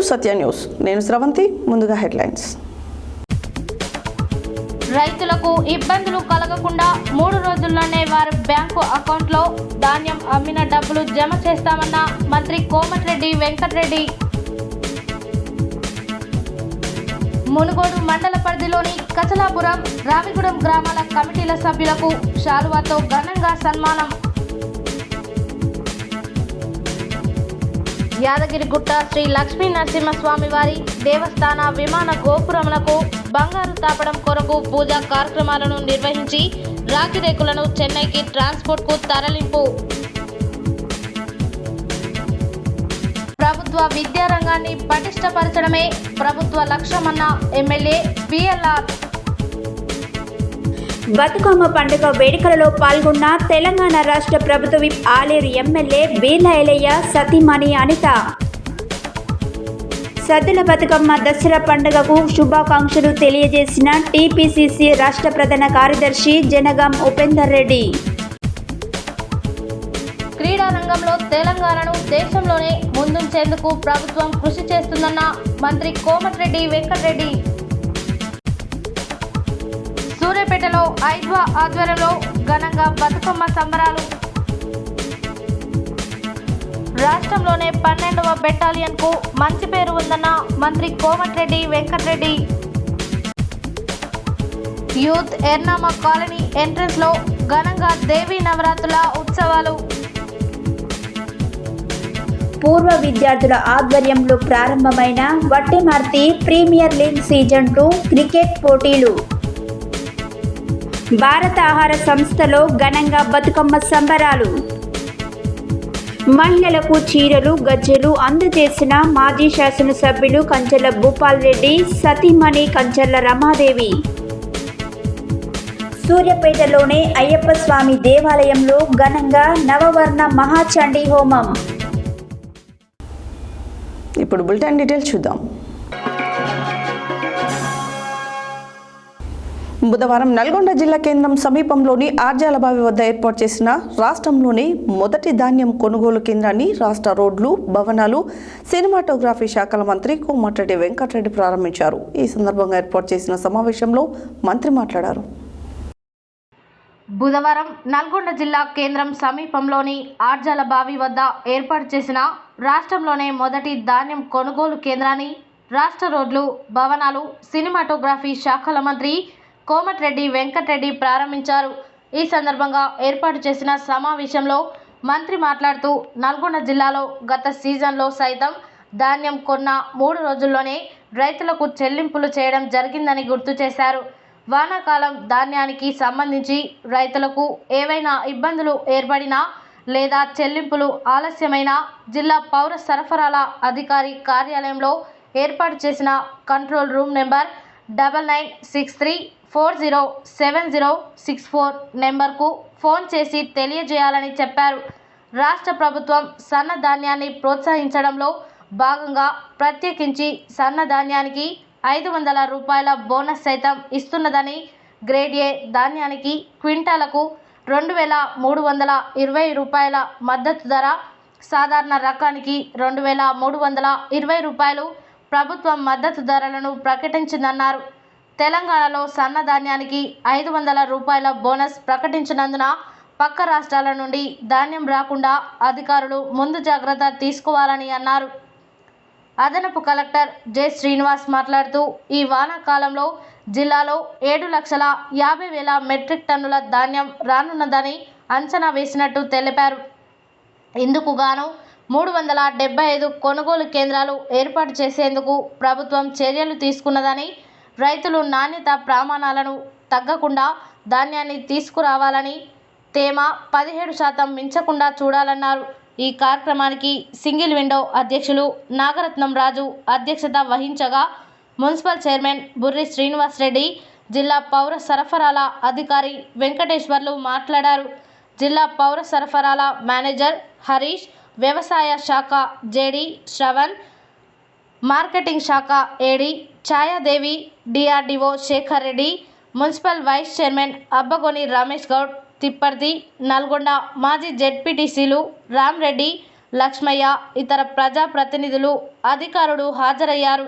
సత్య news. నేను స్రవంతి. ముందుగా headlines. రైతులకు ఇబ్బందులు కలగకుండా 3 రోజుల్లోనే వారి బ్యాంకు అకౌంట్లో ధాన్యం అమ్మిన డబ్బులు జమ చేస్తామన్న మంత్రి కోమటిరెడ్డి వెంకటరెడ్డి. మునుగోడు మండల పరిధిలోని కచలాపురం, రావిగూడెం గ్రామాల కమిటీల సభ్యులకు శాలువాతో ఘనంగా సన్మానం. యాదగిరిగుట్ట శ్రీ లక్ష్మీ నరసింహస్వామి వారి దేవస్థాన విమాన గోపురములకు బంగారు తాపడం కొరకు పూజా కార్యక్రమాలను నిర్వహించి రాగిరేకులను చెన్నైకి ట్రాన్స్పోర్ట్కు తరలింపు. ప్రభుత్వ విద్యారంగాన్ని పటిష్టపరచడమే ప్రభుత్వ లక్ష్యమన్న ఎమ్మెల్యే పిఎల్ఆర్. బతుకమ్మ పండుగ వేడుకలలో పాల్గొన్న తెలంగాణ రాష్ట్ర ప్రభుత్వ విప్ ఆలేరు ఎమ్మెల్యే బీర్ల ఎలయ్య సతీమణి అనిత. సద్దుల బతుకమ్మ దసరా పండుగకు శుభాకాంక్షలు తెలియజేసిన టీపీసీసీ రాష్ట్ర ప్రధాన కార్యదర్శి జనగాం ఉపేందర్ రెడ్డి. క్రీడా రంగంలో తెలంగాణను దేశంలోనే ముందుంచేందుకు ప్రభుత్వం కృషి చేస్తుందన్న మంత్రి కోమటిరెడ్డి వెంకటరెడ్డి. సూర్యాపేటలో ఐద్వా ఆధ్వర్యంలో ఘనంగా బతుకమ్మ సంబరాలు. రాష్ట్రంలోనే 12వ బెటాలియన్కు మంచి పేరు ఉందన్న మంత్రి కోమటిరెడ్డి వెంకటరెడ్డి. యూత్ ఎర్నామా కాలనీ ఎంట్రన్స్లో ఘనంగా దేవీ నవరాత్రుల ఉత్సవాలు. పూర్వ విద్యార్థుల ఆధ్వర్యంలో ప్రారంభమైన వట్టిమార్తి ప్రీమియర్ లీగ్ సీజన్ 2 క్రికెట్ పోటీలు. భారత ఆహార సంస్థలో ఘనంగా బతుకమ్మ సంబరాలు. మహిళలకు చీరలు, గజ్జెలు అందజేసిన మాజీ శాసనసభ్యులు కంచెల భూపాల్ రెడ్డి సతీమణి కంచెల రమాదేవి. సూర్యాపేటలోని అయ్యప్ప స్వామి దేవాలయంలో ఘనంగా నవవర్ణ మహాచండీ హోమం. ఇప్పుడు బులెటిన్ డీటెయిల్స్ చూద్దాం. బుధవారం నల్గొండ జిల్లా కేంద్రం సమీపంలోని ఆర్జాలబావి వద్ద ఏర్పాటు చేసిన రాష్ట్రంలోని మొదటి ధాన్యం కొనుగోలు కేంద్రాన్ని రాష్ట్ర రోడ్లు, భవనాలు, సినిమాటోగ్రఫీ శాఖల మంత్రి కోమటిరెడ్డి వెంకటరెడ్డి ప్రారంభించారు. ఈ సందర్భంగా ఏర్పాటు చేసిన సమావేశంలో మంత్రి మాట్లాడారు. బుధవారం నల్గొండ జిల్లా కేంద్రం సమీపంలోని ఆర్జాలబావి వద్ద ఏర్పాటు చేసిన రాష్ట్రంలోనే మొదటి ధాన్యం కొనుగోలు కేంద్రాన్ని రాష్ట్ర రోడ్లు, భవనాలు, సినిమాటోగ్రఫీ శాఖల మంత్రి కోమటిరెడ్డి వెంకటరెడ్డి ప్రారంభించారు. ఈ సందర్భంగా ఏర్పాటు చేసిన సమావేశంలో మంత్రి మాట్లాడుతూ నల్గొండ జిల్లాలో గత సీజన్లో సైతం ధాన్యం కొన్న 3 రోజుల్లోనే రైతులకు చెల్లింపులు చేయడం జరిగిందని గుర్తు చేశారు. వానాకాలం ధాన్యానికి సంబంధించి రైతులకు ఏవైనా ఇబ్బందులు ఏర్పడినా లేదా చెల్లింపులు ఆలస్యమైన జిల్లా పౌర సరఫరాల అధికారి కార్యాలయంలో ఏర్పాటు చేసిన కంట్రోల్ రూమ్ నెంబర్ 9963407064 నెంబర్కు ఫోన్ చేసి తెలియజేయాలని చెప్పారు. రాష్ట్ర ప్రభుత్వం సన్న ధాన్యాన్ని ప్రోత్సహించడంలో భాగంగా ప్రత్యేకించి సన్న ధాన్యానికి 500 రూపాయల బోనస్ సైతం ఇస్తున్నదని, గ్రేడ్ ఏ ధాన్యానికి క్వింటాలకు 2320 రూపాయల మద్దతు ధర, సాధారణ రకానికి 2320 రూపాయలు ప్రభుత్వం మద్దతు ధరలను ప్రకటించిందన్నారు. తెలంగాణలో సన్న ధాన్యానికి 500 రూపాయల బోనస్ ప్రకటించినందున పక్క రాష్ట్రాల నుండి ధాన్యం రాకుండా అధికారులు ముందు జాగ్రత్త తీసుకోవాలని అన్నారు. అదనపు కలెక్టర్ జె శ్రీనివాస్ మాట్లాడుతూ ఈ వానాకాలంలో జిల్లాలో 7,50,000 మెట్రిక్ టన్నుల ధాన్యం రానున్నదని అంచనా వేసినట్టు తెలిపారు. ఇందుకు గాను 375 కొనుగోలు కేంద్రాలు ఏర్పాటు చేసేందుకు ప్రభుత్వం చర్యలు తీసుకున్నదని, రైతులు నాణ్యత ప్రమాణాలను తగ్గకుండా ధాన్యాన్ని తీసుకురావాలని, తేమ 17% మించకుండా చూడాలన్నారు. ఈ కార్యక్రమానికి సింగిల్ విండో అధ్యక్షులు నాగరత్నం రాజు అధ్యక్షత వహించగా మున్సిపల్ చైర్మన్ బుర్రి శ్రీనివాస్ రెడ్డి, జిల్లా పౌర సరఫరాల అధికారి వెంకటేశ్వర్లు మాట్లాడారు. జిల్లా పౌర సరఫరాల మేనేజర్ హరీష్, వ్యవసాయ శాఖ జేడి శ్రవణ్, మార్కెటింగ్ శాఖ AD Chayadevi, DRDO Shekar Reddy, municipal vice chairman Abbagoni Ramesh Goud, Tipparthi, Nalgonda మాజీ జెడ్పీటీసీలు రామ్రెడ్డి, లక్ష్మయ్య, ఇతర ప్రజాప్రతినిధులు, అధికారులు హాజరయ్యారు.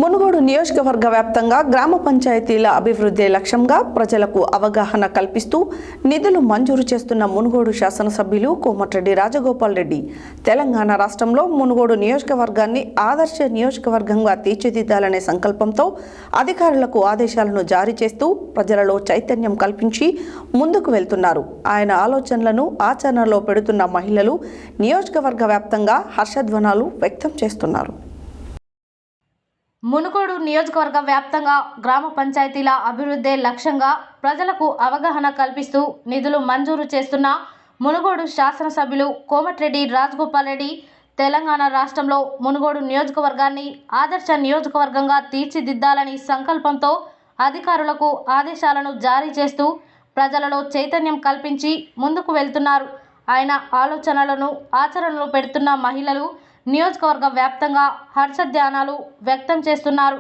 మునుగోడు నియోజకవర్గ వ్యాప్తంగా గ్రామ పంచాయతీల అభివృద్ధి లక్ష్యంగా ప్రజలకు అవగాహన కల్పిస్తూ నిధులు మంజూరు చేస్తున్న మునుగోడు శాసనసభ్యులు కోమటిరెడ్డి రాజగోపాల్ రెడ్డి తెలంగాణ రాష్ట్రంలో మునుగోడు నియోజకవర్గాన్ని ఆదర్శ నియోజకవర్గంగా తీర్చిదిద్దాలనే సంకల్పంతో అధికారులకు ఆదేశాలను జారీ చేస్తూ ప్రజలలో చైతన్యం కల్పించి ముందుకు వెళ్తున్నారు. ఆయన ఆలోచనలను ఆచరణలో పెడుతున్న మహిళలు నియోజకవర్గ వ్యాప్తంగా హర్షధ్వానాలు వ్యక్తం చేస్తున్నారు. మునుగోడు నియోజకవర్గ వ్యాప్తంగా గ్రామ పంచాయతీల అభివృద్ధి లక్ష్యంగా ప్రజలకు అవగాహన కల్పిస్తూ నిధులు మంజూరు చేస్తున్న మునుగోడు శాసనసభ్యులు కోమటిరెడ్డి రాజగోపాల్ రెడ్డి తెలంగాణ రాష్ట్రంలో మునుగోడు నియోజకవర్గాన్ని ఆదర్శ నియోజకవర్గంగా తీర్చిదిద్దాలని సంకల్పంతో అధికారులకు ఆదేశాలను జారీ చేస్తూ ప్రజలలో చైతన్యం కల్పించి ముందుకు వెళ్తున్నారు. ఆయన ఆలోచనలను ఆచరణలో పెడుతున్న మహిళలు నియోజకవర్గ వ్యాప్తంగా హర్షధ్వానాలు వ్యక్తం చేస్తున్నారు.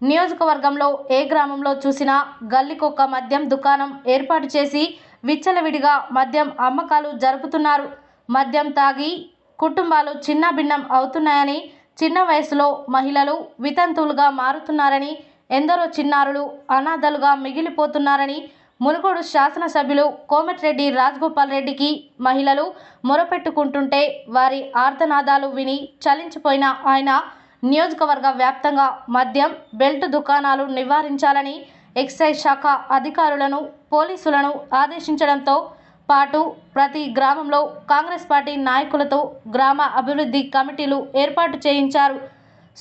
నియోజకవర్గంలో ఏ గ్రామంలో చూసినా గల్లీకొక్క మద్యం దుకాణం ఏర్పాటు చేసి విచ్చలవిడిగా మద్యం అమ్మకాలు జరుపుతున్నారు. మద్యం తాగి కుటుంబాలు చిన్నాభిన్నం అవుతున్నాయని, చిన్న వయసులో మహిళలు వితంతువులుగా మారుతున్నారని, ఎందరో చిన్నారులు అనాథలుగా మిగిలిపోతున్నారని మునుగోడు శాసనసభ్యులు కోమటిరెడ్డి రాజగోపాల్ రెడ్డికి మహిళలు మొరపెట్టుకుంటుంటే వారి ఆర్తనాదాలు విని చలించిపోయిన ఆయన నియోజకవర్గ వ్యాప్తంగా మద్యం, బెల్ట్ దుకాణాలు నివారించాలని ఎక్సైజ్ శాఖ అధికారులను, పోలీసులను ఆదేశించడంతో పాటు ప్రతి గ్రామంలో కాంగ్రెస్ పార్టీ నాయకులతో గ్రామ అభివృద్ధి కమిటీలు ఏర్పాటు చేయించారు.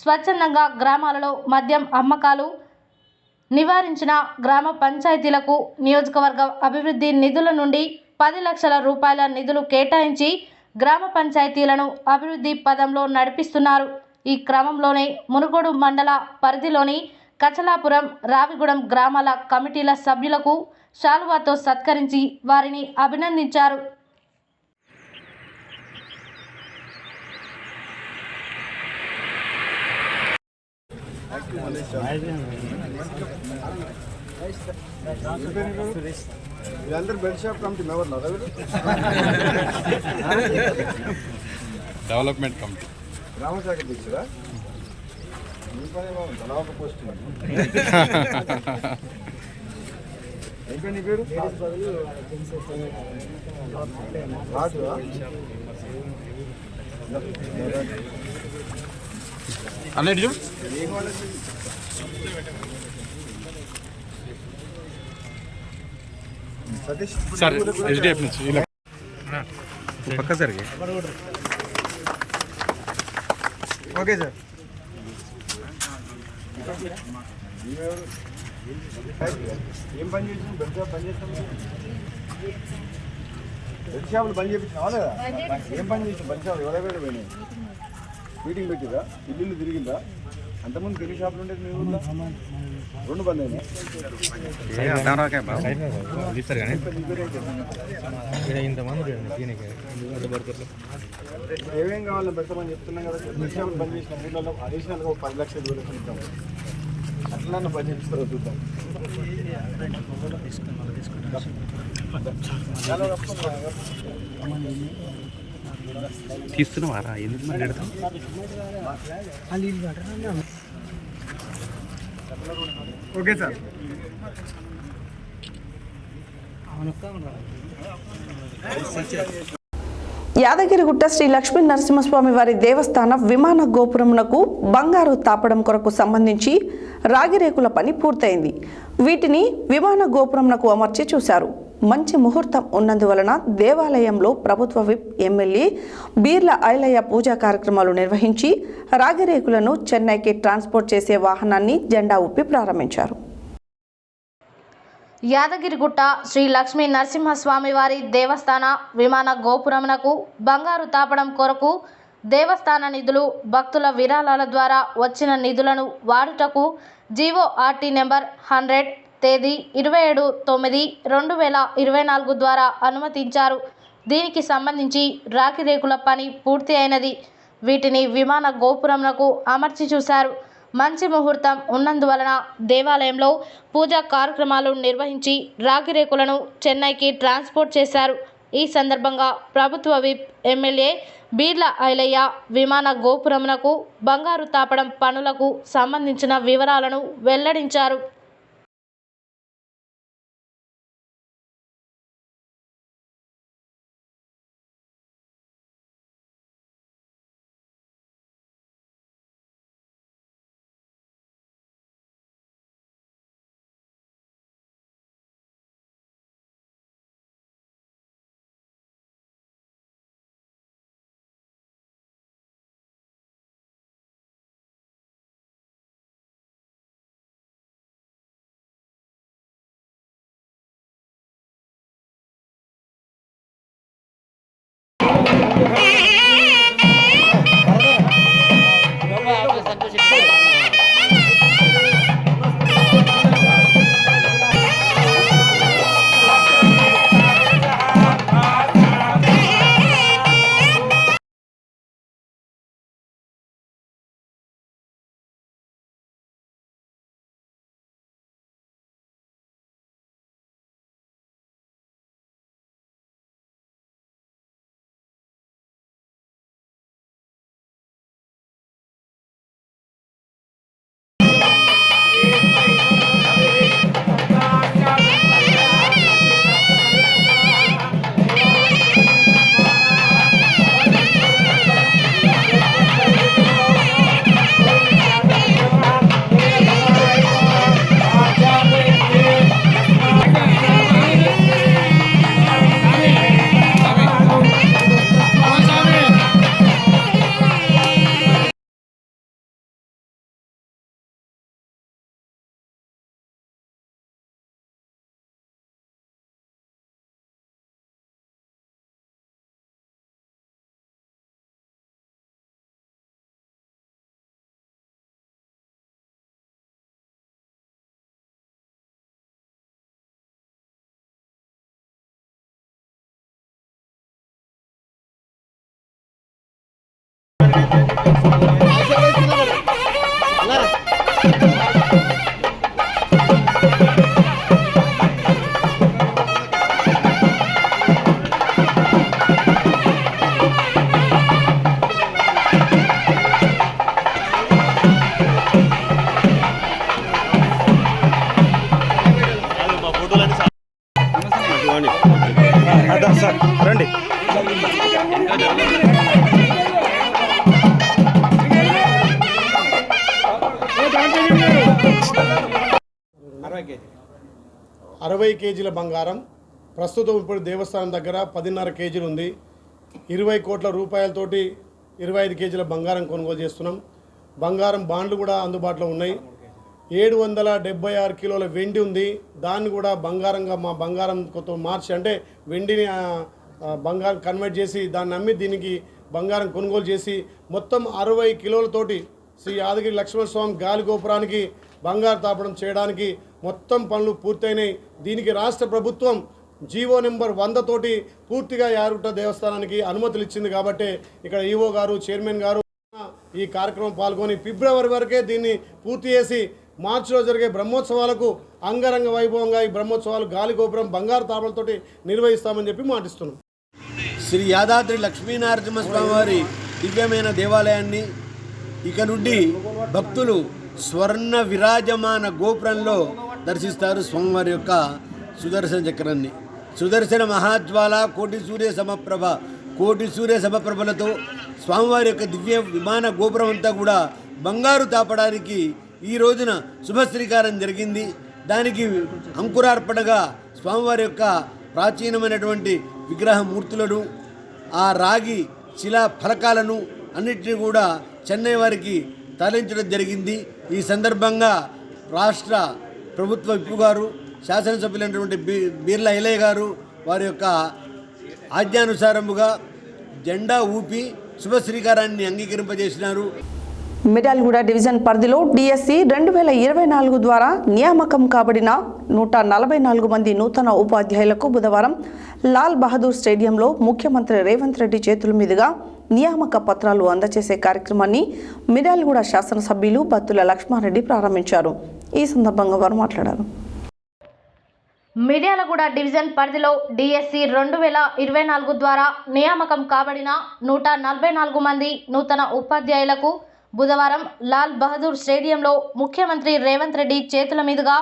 స్వచ్ఛందంగా గ్రామాలలో మద్యం అమ్మకాలు నివారించిన గ్రామ పంచాయతీలకు నియోజకవర్గ అభివృద్ధి నిధుల నుండి 10 లక్షల రూపాయల నిధులు కేటాయించి గ్రామ పంచాయతీలను అభివృద్ధి పదంలో నడిపిస్తున్నారు. ఈ క్రమంలోనే మునుగోడు మండల పరిధిలోని కచలాపురం, రావిగూడెం గ్రామాల కమిటీల సభ్యులకు శాలువాతో సత్కరించి వారిని అభినందించారు. వీళ్ళందరూ బెల్ట్ షాప్ కమిటీ ఎవరు డెవలప్మెంట్ కమిటీ గ్రామశాఖ అధ్యక్షుడా మీ పని బాగుంది ఒక పోస్ట్ ఏంటండి నీ పేరు రాజు అన్నట్టు ఏం వాళ్ళకి సతీష్ సార్ హెచ్డిఎఫ్ నుంచి ఇలా పక్క జరిగి ఓకే సార్ ఏం పని చేసి బెడ్ షాప్ పని చేస్తాం బెడ్ షాపులు పని చేయించినావా లేదా ఏం పని చేసాం బెడ్ షాపులు ఎవరైనా పోయినాయి మీటింగ్ పెట్టిరా ఇల్లు తిరిగిందా అంతకుముందు ఎన్ని షాపులు ఉండేది మీ ఊళ్ళో 2 బంద్ అయినాయి ఏమేం కావాలని పెట్టమని చెప్తున్నాం కదా బెడ్ షాపులు బంద్ చేసిన ఊళ్ళలో అడిషనల్గా 10 లక్షలు 2 లక్షలు ఇస్తాం అట్లా పని చేపిస్తారో చూద్దాం తీస్తున్నావారా ఎందుకు మరి పెడతాం ఓకే సార్ యాదగిరిగుట్ట శ్రీ లక్ష్మీ నరసింహస్వామి వారి దేవస్థాన విమాన గోపురమునకు బంగారు తాపడం కొరకు సంబంధించి రాగిరేకుల పని పూర్తయింది. వీటిని విమాన గోపురమునకు అమర్చి చూశారు. మంచి ముహూర్తం ఉన్నందువలన దేవాలయంలో ప్రభుత్వ విప్ ఎమ్మెల్యే బీర్ల ఐలయ్య పూజా కార్యక్రమాలు నిర్వహించి రాగిరేకులను చెన్నైకి ట్రాన్స్పోర్ట్ చేసే వాహనాన్ని జెండా ఊపి ప్రారంభించారు. యాదగిరిగుట్ట శ్రీ లక్ష్మీ నరసింహస్వామి వారి దేవస్థాన విమాన గోపురమునకు బంగారు తాపడం కొరకు దేవస్థాన నిధులు, భక్తుల విరాళాల ద్వారా వచ్చిన నిధులను వాడుటకు జీవోఆర్టీ నెంబర్ 100 తేదీ 27/9/2024 ద్వారా అనుమతించారు. దీనికి సంబంధించి రాగిరేకుల పని పూర్తి అయినది. వీటిని విమాన గోపురమునకు అమర్చి చూశారు. మంచి ముహూర్తం ఉన్నందువలన దేవాలయంలో పూజా కార్యక్రమాలు నిర్వహించి రాగిరేకులను చెన్నైకి ట్రాన్స్పోర్ట్ చేశారు. ఈ సందర్భంగా ప్రభుత్వ విప్ ఎమ్మెల్యే బీర్ల ఐలయ్య విమాన గోపురమునకు బంగారు తాపడం పనులకు సంబంధించిన వివరాలను వెల్లడించారు. రండి. అరవై కేజీల బంగారం ప్రస్తుతం ఇప్పుడు దేవస్థానం దగ్గర 10.5 కేజీలు ఉంది. 20 కోట్ల రూపాయలతోటి 25 కేజీల బంగారం కొనుగోలు చేస్తున్నాం. బంగారం బాండ్లు కూడా అందుబాటులో ఉన్నాయి. 776 కిలోల వెండి ఉంది. దాన్ని కూడా బంగారంగా మా బంగారం కొత్త మార్చి అంటే వెండిని బంగారం కన్వర్ట్ చేసి దాన్ని అమ్మి దీనికి బంగారం కొనుగోలు చేసి మొత్తం 60 కిలోలతోటి శ్రీ యాదగిరి లక్ష్మణస్వామి గాలి గోపురానికి బంగారు తాపడం చేయడానికి మొత్తం పనులు పూర్తయినాయి. దీనికి రాష్ట్ర ప్రభుత్వం జీవో నెంబర్ 100 తోటి పూర్తిగా యాదగిరి దేవస్థానానికి అనుమతులు ఇచ్చింది. కాబట్టి ఇక్కడ ఈవో గారు, చైర్మన్ గారు ఈ కార్యక్రమం పాల్గొని ఫిబ్రవరి వరకే దీన్ని పూర్తి చేసి మార్చిలో జరిగే బ్రహ్మోత్సవాలకు అంగరంగ వైభవంగా ఈ బ్రహ్మోత్సవాలు గాలి గోపురం బంగారు తాపలతోటి నిర్వహిస్తామని చెప్పి మాటిస్తున్నాం. శ్రీ యాదాద్రి లక్ష్మీనరసింహస్వామి వారి దివ్యమైన దేవాలయాన్ని ఇక నుండి భక్తులు స్వర్ణ విరాజమాన గోపురంలో దర్శిస్తారు. స్వామివారి యొక్క సుదర్శన చక్రాన్ని, సుదర్శన మహాజ్వాల, కోటి సూర్య సమప్రభ, కోటి సూర్య సమప్రభలతో స్వామివారి యొక్క దివ్య విమాన గోపురం అంతా కూడా బంగారు తాపడానికి ఈ రోజున శుభశ్రీకారం జరిగింది. దానికి అంకురార్పణగా స్వామివారి యొక్క ప్రాచీనమైనటువంటి విగ్రహ మూర్తులను, ఆ రాగి శిలా ఫలకాలను అన్నిటినీ కూడా చెన్నై వారికి తరలించడం జరిగింది. ఈ సందర్భంగా రాష్ట్ర ప్రభుత్వ విప్ గారు, శాసనసభ్యులైనటువంటి బీర్ల ఐలయ్య గారు వారి యొక్క ఆజ్ఞానుసారముగా జెండా ఊపి శుభశ్రీకారాన్ని అంగీకరింపజేసినారు. మిర్యాలగూడ డివిజన్ పరిధిలో డిఎస్సి 2024 ద్వారా నియామకం కాబడిన 144 మంది నూతన ఉపాధ్యాయులకు బుధవారం లాల్ బహదూర్ స్టేడియంలో ముఖ్యమంత్రి రేవంత్ రెడ్డి చేతుల మీదుగా నియామక పత్రాలు అందజేసే కార్యక్రమాన్ని మిర్యాలగూడ శాసనసభ్యులు బత్తుల లక్ష్మారెడ్డి ప్రారంభించారు. ఈ సందర్భంగా వారు మాట్లాడారు. మిర్యాలగూడ డివిజన్ పరిధిలో డిఎస్సి 2024 ద్వారా నియామకం కాబడిన 144 మంది నూతన ఉపాధ్యాయులకు బుధవారం లాల్ బహదూర్ స్టేడియంలో ముఖ్యమంత్రి రేవంత్ రెడ్డి చేతుల మీదుగా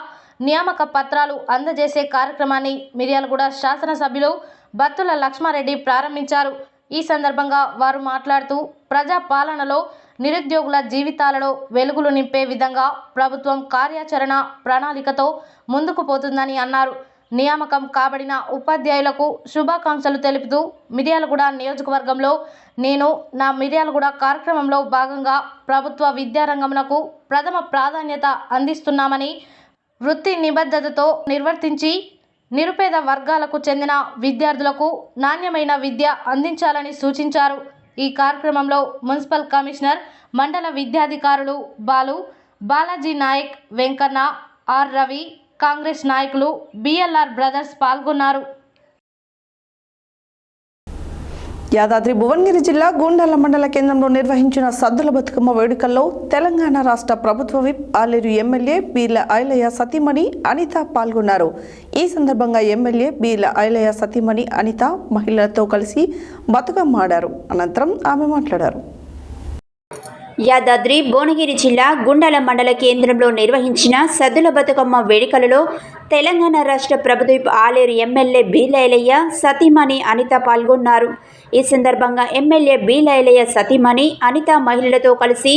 నియామక పత్రాలు అందజేసే కార్యక్రమాన్ని మిర్యాలగూడ శాసనసభ్యులు బత్తుల లక్ష్మారెడ్డి ప్రారంభించారు. ఈ సందర్భంగా వారు మాట్లాడుతూ ప్రజా పాలనలో నిరుద్యోగుల జీవితాలలో వెలుగులు నింపే విధంగా ప్రభుత్వం కార్యాచరణ ప్రణాళికతో ముందుకు పోతుందని అన్నారు. నియామకం కాబడిన ఉపాధ్యాయులకు శుభాకాంక్షలు తెలుపుతూ మిర్యాలగూడ నియోజకవర్గంలో నేను నా మిర్యాలగూడ కార్యక్రమంలో భాగంగా ప్రభుత్వ విద్యారంగమునకు ప్రథమ ప్రాధాన్యత అందిస్తున్నామని, వృత్తి నిబద్ధతతో నిర్వర్తించి నిరుపేద వర్గాలకు చెందిన విద్యార్థులకు నాణ్యమైన విద్య అందించాలని సూచించారు. ఈ కార్యక్రమంలో మున్సిపల్ కమిషనర్, మండల విద్యాధికారులు బాలాజీ నాయక్, వెంకన్న, ఆర్ రవి, కాంగ్రెస్ నాయకులు, బిఎల్ఆర్ బ్రదర్స్ పాల్గొన్నారు. యాదాద్రి భువనగిరి జిల్లా గూండాల మండల కేంద్రంలో నిర్వహించిన సద్దుల బతుకమ్మ వేడుకల్లో తెలంగాణ రాష్ట్ర ప్రభుత్వ విప్ ఆలేరు ఎమ్మెల్యే బీర్ల ఐలయ్య సతీమణి అనిత పాల్గొన్నారు. ఈ సందర్భంగా ఎమ్మెల్యే బీర్ల ఐలయ్య సతీమణి అనిత మహిళలతో కలిసి బతుకమ్మ ఆడారు. అనంతరం ఆమె మాట్లాడారు. యాదాద్రి భువనగిరి జిల్లా గుండాల మండల కేంద్రంలో నిర్వహించిన సద్దుల బతుకమ్మ వేడుకలలో తెలంగాణ రాష్ట్ర ప్రభుత్వ ఆలేరు ఎమ్మెల్యే బీలైలయ్య సతీమణి అనిత పాల్గొన్నారు. ఈ సందర్భంగా ఎమ్మెల్యే బీలైలయ్య సతీమణి అనిత మహిళలతో కలిసి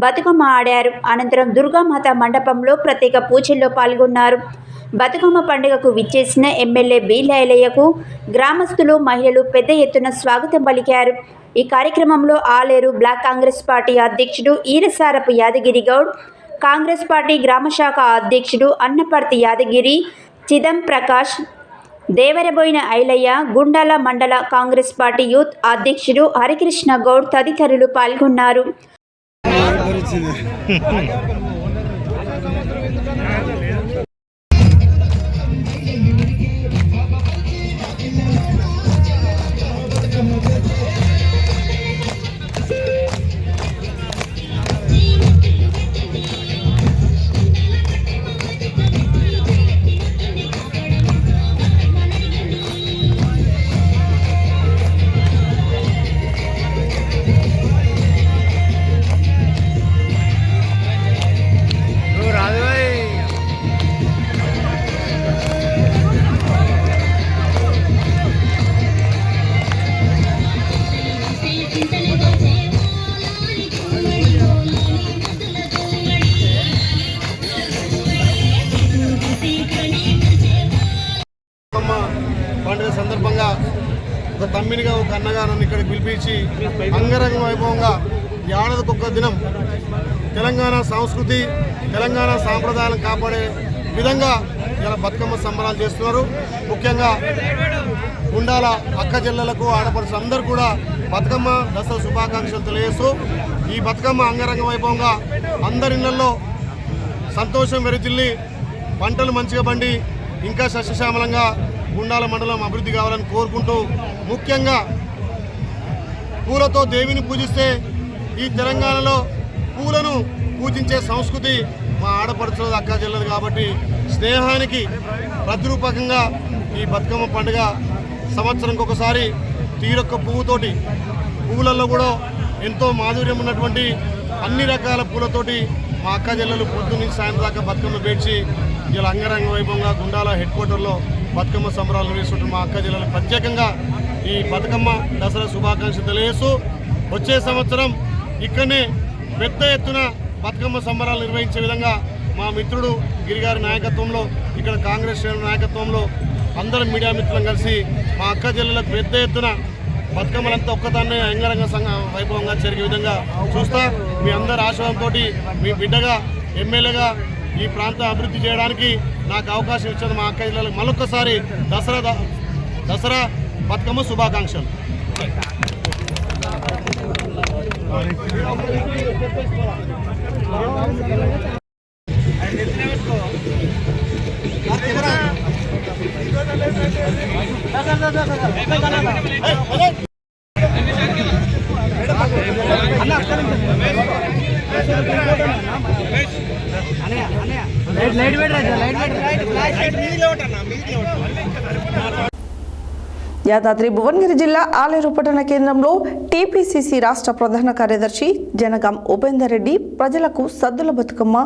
బతుకమ్మ ఆడారు. అనంతరం దుర్గామాత మండపంలో ప్రత్యేక పూజల్లో పాల్గొన్నారు. బతుకమ్మ పండుగకు విచ్చేసిన ఎమ్మెల్యే బీలైలయ్యకు గ్రామస్తులు, మహిళలు పెద్ద ఎత్తున స్వాగతం పలికారు. ఈ కార్యక్రమంలో ఆలేరు బ్లాక్ కాంగ్రెస్ పార్టీ అధ్యక్షుడు ఈరసారపు యాదగిరి గౌడ్, కాంగ్రెస్ పార్టీ గ్రామశాఖ అధ్యక్షుడు అన్నపర్తి యాదగిరి, చిదం ప్రకాష్, దేవరబోయిన ఐలయ్య, గుండాల మండల కాంగ్రెస్ పార్టీ యూత్ అధ్యక్షుడు హరికృష్ణ గౌడ్ తదితరులు పాల్గొన్నారు. పండుగ సందర్భంగా ఒక తమ్మినిగా, ఒక అన్నగా నన్ను ఇక్కడ పిలిపించి అంగరంగ వైభవంగా ఏడాదికొక్క దినం తెలంగాణ సంస్కృతి, తెలంగాణ సాంప్రదాయాలను కాపాడే విధంగా ఇలా బతుకమ్మ సంబరాలు చేస్తున్నారు. ముఖ్యంగా గుండాల అక్క చెల్లెలకు, ఆడపడుచు అందరూ కూడా బతుకమ్మ దసరా శుభాకాంక్షలు తెలియజేస్తూ ఈ బతుకమ్మ అంగరంగ వైభవంగా అందరి ఇళ్లలో సంతోషం వెరిజిల్లి పంటలు మంచిగా పండి ఇంకా సస్యశ్యామలంగా గుండాల మండలం అభివృద్ధి కావాలని కోరుకుంటూ, ముఖ్యంగా పూలతో దేవిని పూజిస్తే ఈ తెలంగాణలో పూలను పూజించే సంస్కృతి మా ఆడపడుచులది, అక్క చెల్లెది కాబట్టి స్నేహానికి ప్రతిరూపకంగా ఈ బతుకమ్మ పండుగ సంవత్సరంకి ఒకసారి తీరొక్క పువ్వుతోటి, పువ్వులలో కూడా ఎంతో మాధుర్యం ఉన్నటువంటి అన్ని రకాల పూలతోటి మా అక్క చెల్లెలు పొద్దున్న నుంచి సాయంత్రం దాకా బతుకమ్మ పేర్చి ఇలా అంగరంగ వైభవంగా గుండాల హెడ్ క్వార్టర్లో బతుకమ్మ సంబరాలు నిర్వహిస్తుంటారు. మా అక్క జిల్లాలో ప్రత్యేకంగా ఈ బతుకమ్మ దసరా శుభాకాంక్షలు తెలియజేస్తూ వచ్చే సంవత్సరం ఇక్కడనే పెద్ద ఎత్తున బతుకమ్మ సంబరాలు నిర్వహించే విధంగా మా మిత్రుడు గిరిగారి నాయకత్వంలో, ఇక్కడ కాంగ్రెస్ నాయకత్వంలో అందరం మీడియా మిత్రులను కలిసి మా అక్క జిల్లాలకు పెద్ద ఎత్తున బతుకమ్మలంతా ఒక్కదాన్నే అంగరంగ వైభవంగా జరిగే విధంగా చూస్తా. మీ అందరి ఆశీర్వాదంతో మీ బిడ్డగా, ఎమ్మెల్యేగా ఈ ప్రాంతం అభివృద్ధి చేయడానికి నాకు అవకాశం ఇచ్చిన మా అక్క జిల్లాలకు మరొకసారి దసరా బతుకమ్మ శుభాకాంక్షలు. యాదాద్రి భువనగిరి జిల్లా ఆలేరు పట్టణ కేంద్రంలో టీపీసీసీ రాష్ట్ర ప్రధాన కార్యదర్శి జనగాం ఉపేందర్ రెడ్డి ప్రజలకు సద్దుల బతుకమ్మ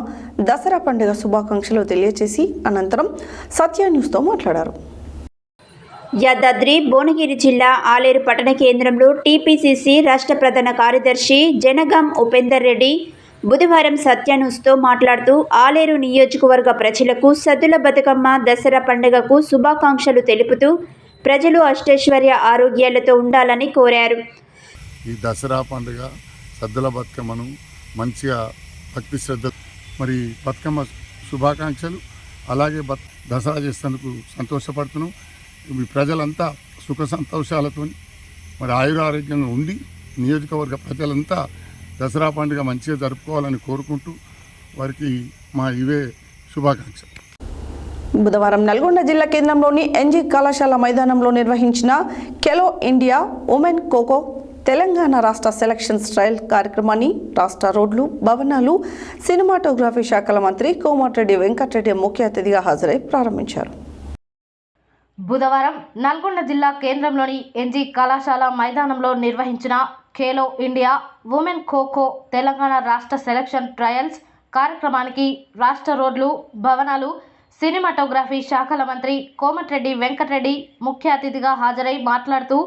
దసరా పండుగ శుభాకాంక్షలు తెలియజేసి అనంతరం సత్య న్యూస్తో మాట్లాడారు. యాదాద్రి భువనగిరి జిల్లా ఆలేరు పట్టణ కేంద్రంలో టీపీసీసీ రాష్ట్ర ప్రధాన కార్యదర్శి జనగాం ఉపేందర్ రెడ్డి బుధవారం సత్య న్యూస్తో మాట్లాడుతూ ఆలేరు నియోజకవర్గ ప్రజలకు సద్దుల బతుకమ్మ దసరా పండుగకు శుభాకాంక్షలు తెలుపుతూ ప్రజలు అష్టైశ్వర్య ఆరోగ్యాలతో ఉండాలని కోరారు. ఈ దసరా పండుగ సద్దుల బతుకమ్మను మంచిగా భక్తి శ్రద్ధ మరి బతుకమ్మ శుభాకాంక్షలు. అలాగే దసరా చేసేందుకు సంతోషపడుతున్నాం. మీ ప్రజలంతా సుఖ సంతోషాలతో మరి ఆయురారోగ్యంగా ఉండి నియోజకవర్గ ప్రజలంతా దసరా పండుగ మంచిగా జరుపుకోవాలని కోరుకుంటూ వారికి మా ఇవే శుభాకాంక్షలు. బుధవారం నల్గొండ జిల్లా కేంద్రంలోని ఎన్జీ కళాశాల మైదానంలో నిర్వహించిన ఖేలో ఇండియా ఉమెన్ ఖోఖో తెలంగాణ రాష్ట్ర సెలక్షన్స్ ట్రయల్ కార్యక్రమాన్ని రాష్ట్ర రోడ్లు, భవనాలు, సినిమాటోగ్రఫీ శాఖల మంత్రి కోమటిరెడ్డి వెంకటరెడ్డి ముఖ్య అతిథిగా హాజరై ప్రారంభించారు. బుధవారం నల్గొండ జిల్లా కేంద్రంలోని ఎన్జీ కళాశాల మైదానంలో నిర్వహించిన ఖేలో ఇండియా ఉమెన్ ఖోఖో తెలంగాణ రాష్ట్ర సెలక్షన్ ట్రయల్స్ కార్యక్రమానికి రాష్ట్ర రోడ్లు, భవనాలు, సినిమాటోగ్రఫీ శాఖల మంత్రి కోమటిరెడ్డి వెంకటరెడ్డి ముఖ్య అతిథిగా హాజరై మాట్లాడుతూ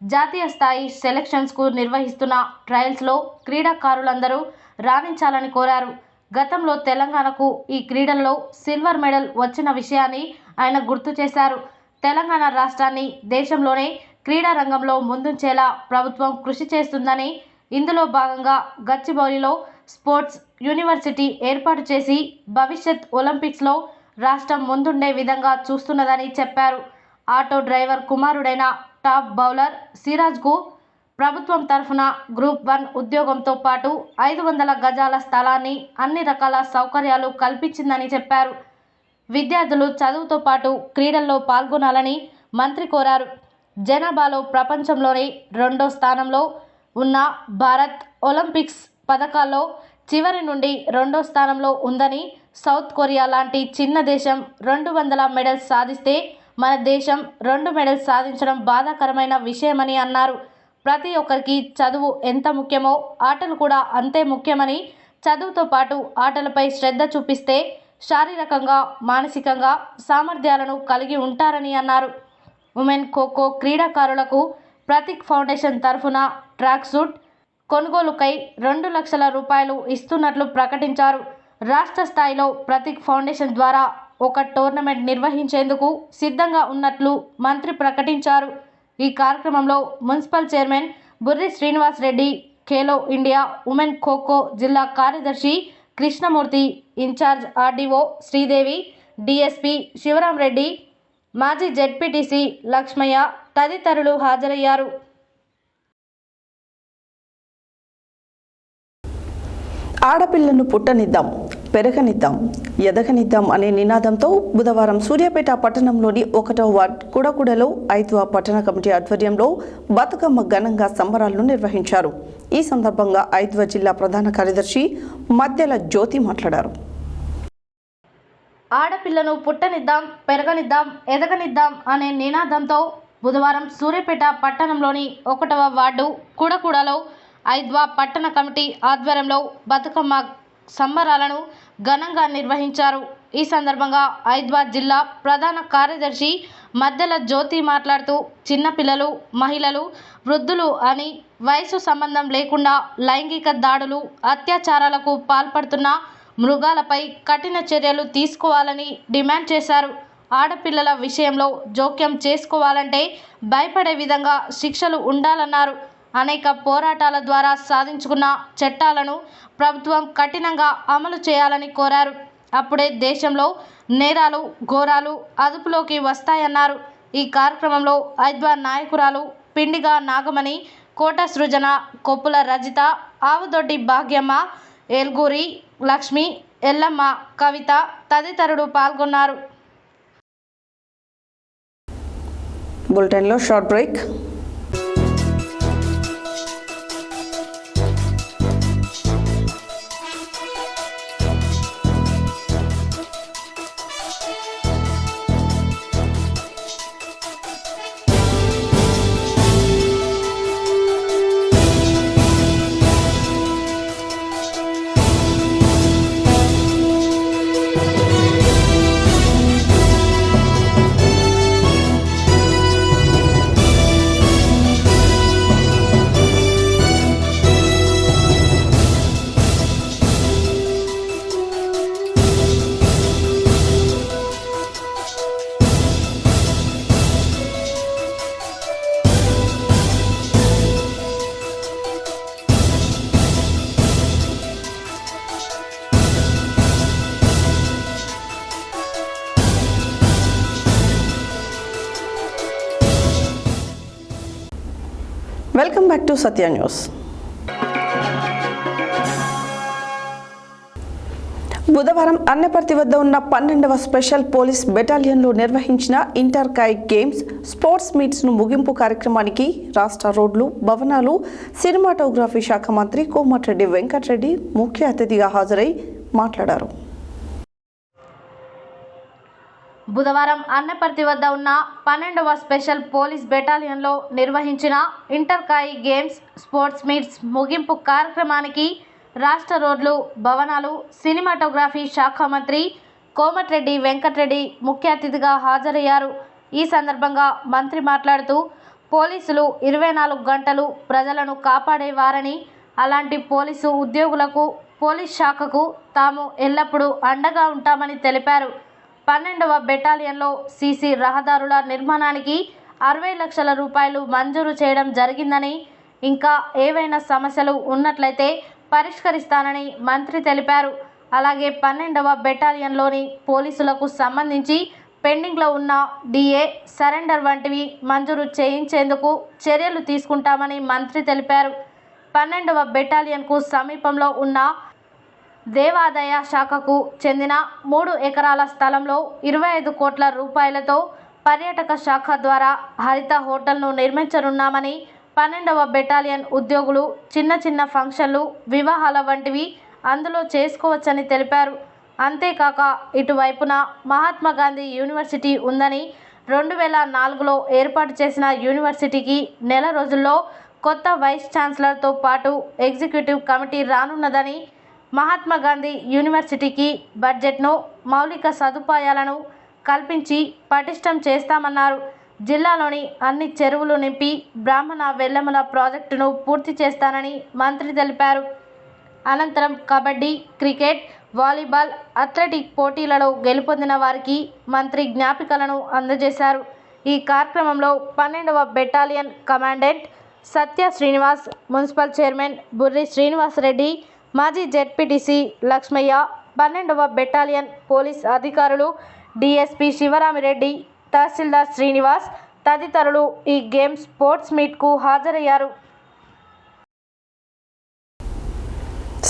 జాతీయ స్థాయి సెలక్షన్స్కు నిర్వహిస్తున్న ట్రయల్స్లో క్రీడాకారులందరూ రాణించాలని కోరారు. గతంలో తెలంగాణకు ఈ క్రీడల్లో సిల్వర్ మెడల్ వచ్చిన విషయాన్ని ఆయన గుర్తు చేశారు. తెలంగాణ రాష్ట్రాన్ని దేశంలోనే క్రీడా రంగంలో ముందుంచేలా ప్రభుత్వం కృషి చేస్తుందని, ఇందులో భాగంగా గచ్చిబౌలిలో స్పోర్ట్స్ యూనివర్సిటీ ఏర్పాటు చేసి భవిష్యత్ ఒలింపిక్స్లో రాష్ట్రం ముందుండే విధంగా చూస్తున్నదని చెప్పారు. ఆటో డ్రైవర్ కుమారుడైన టాప్ బౌలర్ సిరాజ్కు ప్రభుత్వం తరఫున గ్రూప్ 1 ఉద్యోగంతో పాటు 500 గజాల స్థలాన్ని, అన్ని రకాల సౌకర్యాలు కల్పించిందని చెప్పారు. విద్యార్థులు చదువుతో పాటు క్రీడల్లో పాల్గొనాలని మంత్రి కోరారు. జనాభాలో ప్రపంచంలోనే 2వ స్థానంలో ఉన్న భారత్ ఒలింపిక్స్ పథకాల్లో చివరి నుండి 2వ స్థానంలో ఉందని, సౌత్ కొరియా లాంటి చిన్న దేశం 200 మెడల్స్ సాధిస్తే మన దేశం 2 మెడల్స్ సాధించడం బాధాకరమైన విషయమని అన్నారు. ప్రతి ఒక్కరికి చదువు ఎంత ముఖ్యమో ఆటలు కూడా అంతే ముఖ్యమని, చదువుతో పాటు ఆటలపై శ్రద్ధ చూపిస్తే శారీరకంగా, మానసికంగా సామర్థ్యాలను కలిగి ఉంటారని అన్నారు. ఉమెన్ ఖోఖో క్రీడాకారులకు ప్రతీక్ ఫౌండేషన్ తరఫున ట్రాక్ సూట్ కొనుగోలుకై 2 లక్షల రూపాయలు ఇస్తున్నట్లు ప్రకటించారు. రాష్ట్ర స్థాయిలో ప్రతీక్ ఫౌండేషన్ ద్వారా ఒక టోర్నమెంట్ నిర్వహించేందుకు సిద్ధంగా ఉన్నట్లు మంత్రి ప్రకటించారు. ఈ కార్యక్రమంలో municipal chairman Burri Srinivas Reddy, Khelo India women kho kho జిల్లా కార్యదర్శి Krishnamurthy, in charge RDO Sridevi, DSP Sivaram Reddy, మాజీ జెడ్పీటీసీ లక్ష్మయ్య తదితరులు హాజరయ్యారు. ఆడపిల్లను పుట్టనిద్దాం, పెరగనిద్దాం, ఎదగనిద్దాం అనే నినాదంతో బుధవారం సూర్యాపేట పట్టణంలోని 1వ వార్డ్ కుడకుడలో 5వ పట్టణ కమిటీ ఆధ్వర్యంలో బతుకమ్మ ఘనంగా సంబరాలను నిర్వహించారు. ఈ సందర్భంగా 5వ జిల్లా ప్రధాన కార్యదర్శి మధ్యల జ్యోతి మాట్లాడారు. ఆడపిల్లను పుట్టనిద్దాం, పెరగనిద్దాం, ఎదగనిద్దాం అనే నినాదంతో బుధవారం సూర్యాపేట పట్టణంలోని 1వ వార్డు కుడకుడలో 5వ పట్టణ కమిటీ ఆధ్వర్యంలో బతుకమ్మ సంబరాలను ఘనంగా నిర్వహించారు. ఈ సందర్భంగా 5వ జిల్లా ప్రధాన కార్యదర్శి మధ్యల జ్యోతి మాట్లాడుతూ చిన్నపిల్లలు, మహిళలు, వృద్ధులు అని వయసు సంబంధం లేకుండా లైంగిక దాడులు, అత్యాచారాలకు పాల్పడుతున్న మృగాలపై కఠిన చర్యలు తీసుకోవాలని డిమాండ్ చేశారు. ఆడపిల్లల విషయంలో జోక్యం చేసుకోవాలంటే భయపడే విధంగా శిక్షలు ఉండాలన్నారు. అనేక పోరాటాల ద్వారా సాధించుకున్న చట్టాలను ప్రభుత్వం కఠినంగా అమలు చేయాలని కోరారు. అప్పుడే దేశంలో నేరాలు, ఘోరాలు అదుపులోకి వస్తాయన్నారు. ఈ కార్యక్రమంలో 5వ నాయకురాలు పిండిగా నాగమణి, కోట సృజన, కొప్పుల రజిత, ఆవుదొడ్డి భాగ్యమ్మ, ఏల్గూరి లక్ష్మి, ఎల్లమ్మ, కవిత తదితరులు పాల్గొన్నారు. బులెటిన్లో short break. Welcome back to Satya news. బుధవారం అన్నపర్తి వద్ద ఉన్న 12వ స్పెషల్ పోలీస్ బెటాలియన్లో నిర్వహించిన ఇంటర్ కాయ్ గేమ్స్ స్పోర్ట్స్ మీట్స్ను ముగింపు కార్యక్రమానికి రాష్ట్ర రోడ్లు, భవనాలు, సినిమాటోగ్రఫీ శాఖ మంత్రి కోమటిరెడ్డి వెంకటరెడ్డి ముఖ్య అతిథిగా హాజరై మాట్లాడారు. బుధవారం అన్నపర్తి వద్ద ఉన్న 12వ స్పెషల్ పోలీస్ బెటాలియన్లో నిర్వహించిన ఇంటర్ కాయ్ గేమ్స్ స్పోర్ట్స్ మీట్స్ ముగింపు కార్యక్రమానికి రాష్ట్ర రోడ్లు, భవనాలు, సినిమాటోగ్రఫీ శాఖ మంత్రి కోమటిరెడ్డి వెంకటరెడ్డి ముఖ్య అతిథిగా హాజరయ్యారు. ఈ సందర్భంగా మంత్రి మాట్లాడుతూ పోలీసులు 24 గంటలు ప్రజలను కాపాడేవారని, అలాంటి పోలీసు ఉద్యోగులకు, పోలీస్ శాఖకు తాము ఎల్లప్పుడూ అండగా ఉంటామని తెలిపారు. 12వ బెటాలియన్లో సీసీ రహదారుల నిర్మాణానికి 60 లక్షల రూపాయలు మంజూరు చేయడం జరిగిందని, ఇంకా ఏవైనా సమస్యలు ఉన్నట్లయితే పరిష్కరిస్తానని మంత్రి తెలిపారు. అలాగే 12వ బెటాలియన్లోని పోలీసులకు సంబంధించి పెండింగ్లో ఉన్న డిఏ, సరెండర్ వంటివి మంజూరు చేయించేందుకు చర్యలు తీసుకుంటామని మంత్రి తెలిపారు. 12వ బెటాలియన్కు సమీపంలో ఉన్న దేవాదాయ శాఖకు చెందిన 3 ఎకరాల స్థలంలో 25 కోట్ల రూపాయలతో పర్యాటక శాఖ ద్వారా హరిత హోటల్ను నిర్మించనున్నామని, 12వ బెటాలియన్ ఉద్యోగులు చిన్న ఫంక్షన్లు, వివాహాల వంటివి అందులో చేసుకోవచ్చని తెలిపారు. అంతేకాక ఇటువైపున మహాత్మా గాంధీ యూనివర్సిటీ ఉందని, 2004లో ఏర్పాటు చేసిన యూనివర్సిటీకి నెల రోజుల్లో కొత్త వైస్ ఛాన్సలర్తో పాటు ఎగ్జిక్యూటివ్ కమిటీ రానున్నదని, మహాత్మా గాంధీ యూనివర్సిటీకి బడ్జెట్ను, మౌలిక సదుపాయాలను కల్పించి పటిష్టం చేస్తామన్నారు. జిల్లాలోని అన్ని చెరువులు నింపి బ్రాహ్మణ వెల్లముల ప్రాజెక్టును పూర్తి చేస్తానని మంత్రి తెలిపారు. అనంతరం కబడ్డీ, క్రికెట్, వాలీబాల్, అథ్లెటిక్ పోటీలలో గెలుపొందిన వారికి మంత్రి జ్ఞాపికలను అందజేశారు. ఈ కార్యక్రమంలో 12వ battalion commandant Satya Srinivas, municipal chairman Burri Srinivasareddy, మాజీ జెడ్పీటీసీ లక్ష్మయ్య, 12వ బెటాలియన్ పోలీస్ అధికారులు, డీఎస్పీ శివరామిరెడ్డి, తహసీల్దార్ శ్రీనివాస్ తదితరులు ఈ గేమ్ స్పోర్ట్స్ మీట్కు హాజరయ్యారు.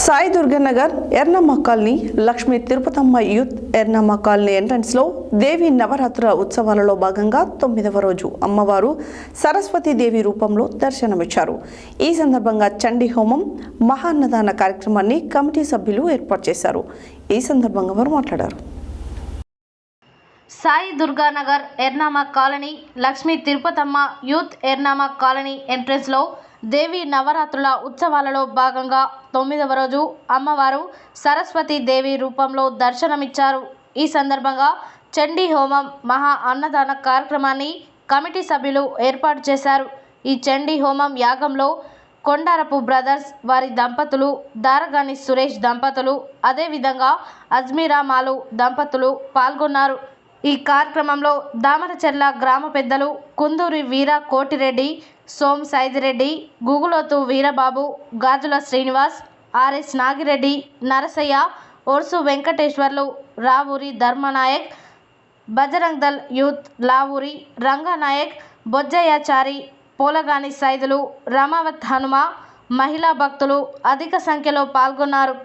Sai Durganagar, Ernamma colony, Lakshmi Tirupatamma youth Ernamma colony ఎంట్రన్స్లో దేవి నవరాత్రుల ఉత్సవాలలో భాగంగా 9వ రోజు అమ్మవారు సరస్వతీదేవి రూపంలో దర్శనమిచ్చారు. ఈ సందర్భంగా చండీ హోమం, మహాన్నదాన కార్యక్రమాన్ని కమిటీ సభ్యులు ఏర్పాటు చేశారు. ఈ సందర్భంగా వారు మాట్లాడారు. Sai Durganagar Ernamma colony, Lakshmi Tirupatamma youth Ernamma colony ఎంట్రెన్స్లో దేవి నవరాత్రుల ఉత్సవాలలో భాగంగా 9వ రోజు అమ్మవారు సరస్వతీ దేవి రూపంలో దర్శనమిచ్చారు. ఈ సందర్భంగా చండీ హోమం, మహా అన్నదాన కార్యక్రమాన్ని కమిటీ సభ్యులు ఏర్పాటు చేశారు. ఈ చండీ హోమం యాగంలో కొండారపు బ్రదర్స్ వారి దంపతులు, దారగాని సురేష్ దంపతులు, అదేవిధంగా అజ్మీరా మాలు దంపతులు పాల్గొన్నారు. ఈ కార్యక్రమంలో దామరచెర్ల గ్రామ పెద్దలు కుందూరి వీర కోటిరెడ్డి, సోమ్ సైదిరెడ్డి, గుగులోతు వీరబాబు, గాజుల శ్రీనివాస్, ఆర్ఎస్ నాగిరెడ్డి, నరసయ్య, ఒర్సు వెంకటేశ్వర్లు, రావూరి ధర్మనాయక్, బజరంగ్ దళ్ యూత్ లావూరి రంగనాయక్, బొజ్జయ్యాచారి, పోలగాని సైదులు, రమావత్ హనుమ, మహిళా భక్తులు అధిక సంఖ్యలో పాల్గొన్నారు.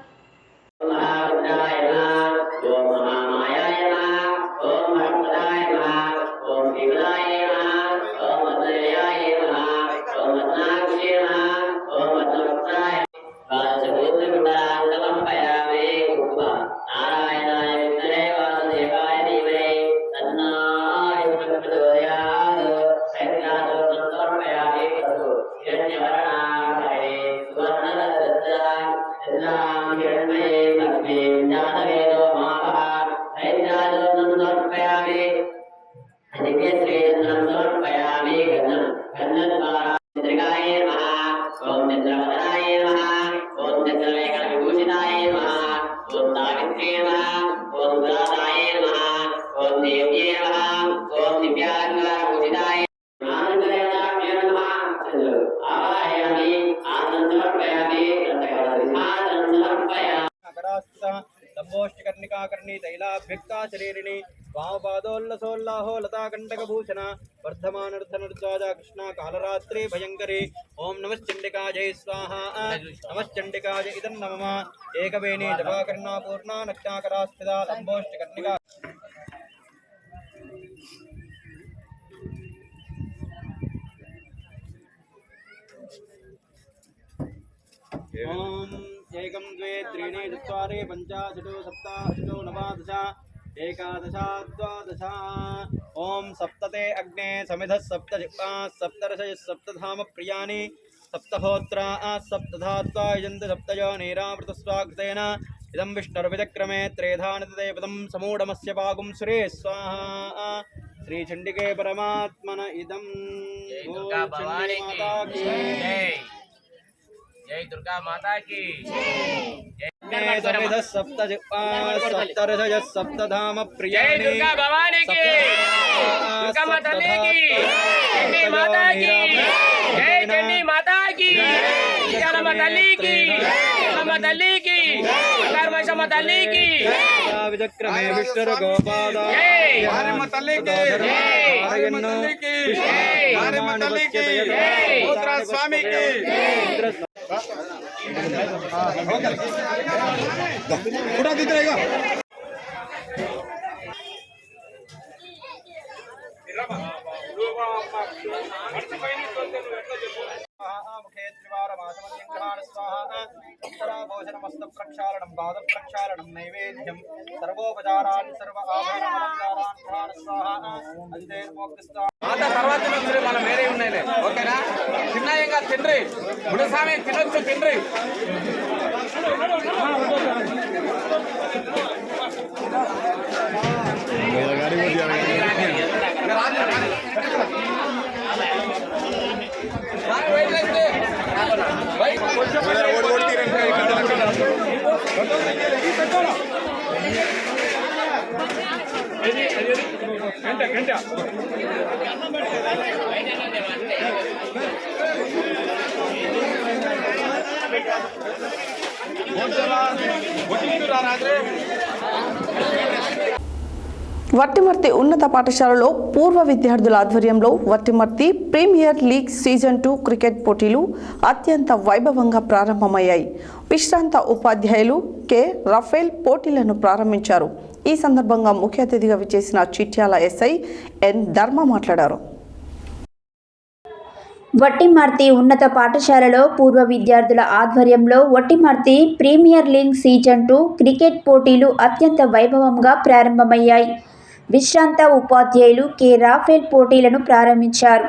దంభోష్టికర్ణికాకర్ణి తైలాభ్యక్తా శరీరిణి वामपादोल्लसोल्लाहो लताकण्टकभूषण वर्धमानर्धनर्जाजा कृष्णा कालरात्रि भयङ्करी ओम नमश्चण्डिकाजय स्वाहा नमश्चण्डिकाज इदं नमः एकवेणी जपाकर्णा पूर्णा नक्ताकरास्थिता लम्बोष्टकर्णिका ओम एकं द्वे त्रीणि चत्वारि पञ्च षट् सप्त अष्ट नव दश एकादश द्वादश ओम सप्तते अग्ने समिधः सप्तजिह्वा सप्तर्षयः सप्तधाम प्रियाणि सप्तहोत्रा सप्तधात्वा यजन्ति सप्तयोनिरावृतस्वाकृतेन इदं विष्णुर्विदक्रमे त्रेधानितदेवतं समूढमस्य पागुं सुरे स्वाहा श्रीचण्डिके परमात्मन इदं दुर्गा भवानी माता की जय दुर्गा माता की समिधः सप्तजिह्वा सप्तर्षयः सप्तधाम प्रियाणि जय दुर्गा भवानी की दुर्गा माता की चंडी माता की जय चंडी माता की जलमा तल्ली की जलमा तल्ली की अकर्मशम तल्ली की विचक्रमे विष्णुर गोपाल जय मारिम तल्ली की मारिम तल्ली की मारिम तल्ली की रुद्र स्वामी की पूरा दिख रहेगा मुखे त्रिवारमाचमन्यङ्घ्राण स्वाहा उत्तराभोजनमस्त प्रक्षालनं पाद प्रक्षालनं नैवेद्यं सर्वोपचारान् सर्व आभरणमलङ्कारान् घ्राण स्वाहा अन्ते मोक्षस्था మాత తర్వాత తినొచ్చు మనం వేరే ఉన్నాయిలే ఓకేనా తిన్నాయంగా తిండ్రి గుణస్వామి తినొచ్చు తిండ్రి వట్టిమర్తి ఉన్నత పాఠశాలలో పూర్వ విద్యార్థుల ఆధ్వర్యంలో వట్టిమర్తి ప్రీమియర్ లీగ్ సీజన్ 2 క్రికెట్ పోటీలు అత్యంత వైభవంగా ప్రారంభమయ్యాయి. విశ్రాంత ఉపాధ్యాయులు కె రఫేల్ పోటీలను ప్రారంభించారు. ఈ సందర్భంగా ముఖ్య అతిథిగా విచ్చేసిన చిట్యాల ఎస్ఐ ఎన్ ధర్మ మాట్లాడారు. వట్టిమర్తి ఉన్నత పాఠశాలలో పూర్వ విద్యార్థుల ఆధ్వర్యంలో వట్టిమర్తి ప్రీమియర్ లీగ్ సీజన్ 2 క్రికెట్ పోటీలు అత్యంత వైభవంగా ప్రారంభమయ్యాయి. విశ్రాంత ఉపాధ్యాయులు కె రాఫేల్ పోటీలను ప్రారంభించారు.